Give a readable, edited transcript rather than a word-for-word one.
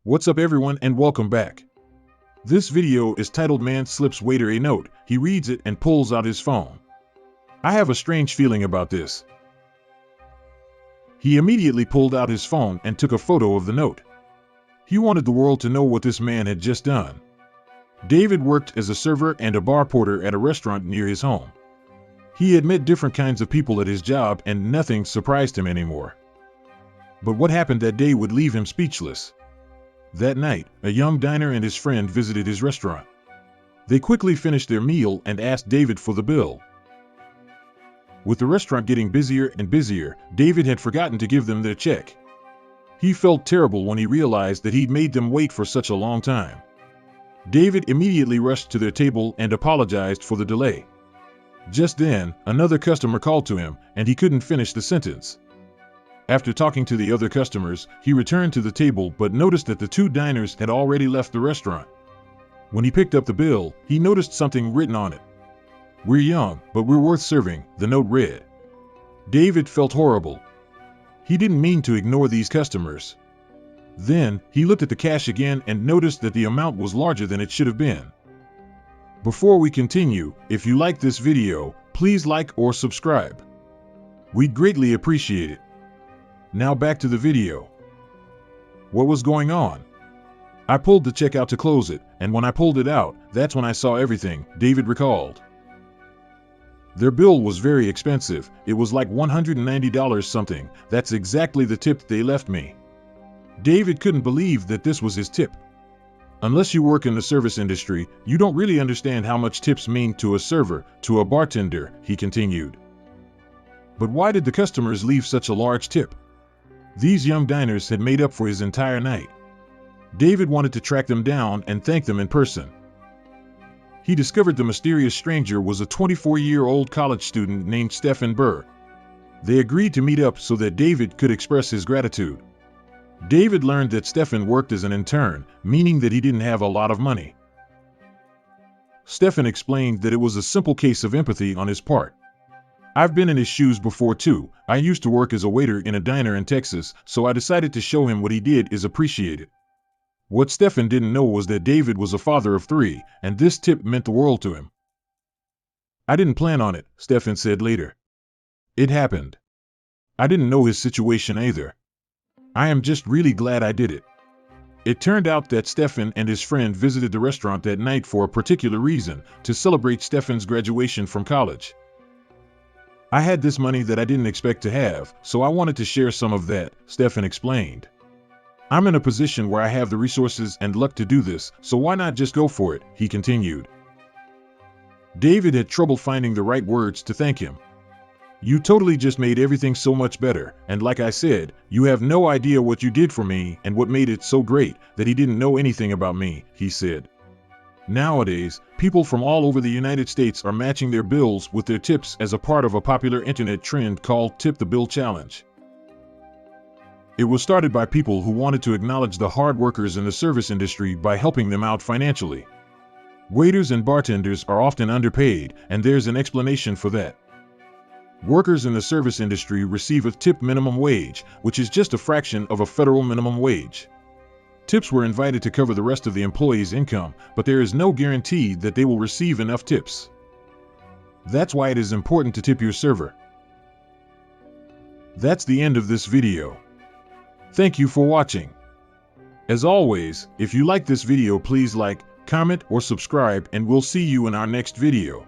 What's up everyone and welcome back. This video is titled Man Slips Waiter a Note. He reads it and pulls out his phone. I have a strange feeling about this. He immediately pulled out his phone and took a photo of the note. He wanted the world to know what this man had just done. David worked as a server and a bar porter at a restaurant near his home. He had met different kinds of people at his job and nothing surprised him anymore. But what happened that day would leave him speechless. That night, a young diner and his friend visited his restaurant. They quickly finished their meal and asked David for the bill. With the restaurant getting busier and busier, David had forgotten to give them their check. He felt terrible when he realized that he'd made them wait for such a long time. David immediately rushed to their table and apologized for the delay. Just then, another customer called to him, and he couldn't finish the sentence. After talking to the other customers, he returned to the table but noticed that the two diners had already left the restaurant. When he picked up the bill, he noticed something written on it. "We're young, but we're worth serving," the note read. David felt horrible. He didn't mean to ignore these customers. Then, he looked at the cash again and noticed that the amount was larger than it should have been. Before we continue, if you like this video, please like or subscribe. We'd greatly appreciate it. Now back to the video. What was going on? I pulled the check out to close it, and when I pulled it out, that's when I saw everything, David recalled. Their bill was very expensive. It was like $190 something. That's exactly the tip they left me. David couldn't believe that this was his tip. Unless you work in the service industry, you don't really understand how much tips mean to a server, to a bartender, he continued. But why did the customers leave such a large tip? These young diners had made up for his entire night. David wanted to track them down and thank them in person. He discovered the mysterious stranger was a 24-year-old college student named Stephen Burr. They agreed to meet up so that David could express his gratitude. David learned that Stephen worked as an intern, meaning that he didn't have a lot of money. Stephen explained that it was a simple case of empathy on his part. "I've been in his shoes before too. I used to work as a waiter in a diner in Texas, so I decided to show him what he did is appreciated." What Stephen didn't know was that David was a father of 3, and this tip meant the world to him. "I didn't plan on it," Stephen said later. "It happened. I didn't know his situation either. I am just really glad I did it." It turned out that Stephen and his friend visited the restaurant that night for a particular reason, to celebrate Stephen's graduation from college. "I had this money that I didn't expect to have, so I wanted to share some of that," Stephen explained. "I'm in a position where I have the resources and luck to do this, so why not just go for it," he continued. David had trouble finding the right words to thank him. "You totally just made everything so much better, and like I said, you have no idea what you did for me and what made it so great that he didn't know anything about me," he said. Nowadays, people from all over the United States are matching their bills with their tips as a part of a popular internet trend called Tip the Bill Challenge. It was started by people who wanted to acknowledge the hard workers in the service industry by helping them out financially. Waiters and bartenders are often underpaid, and there's an explanation for that. Workers in the service industry receive a tip minimum wage, which is just a fraction of a federal minimum wage. Tips were invited to cover the rest of the employee's income, but there is no guarantee that they will receive enough tips. That's why it is important to tip your server. That's the end of this video. Thank you for watching. As always, if you like this video, please like, comment, or subscribe, and we'll see you in our next video.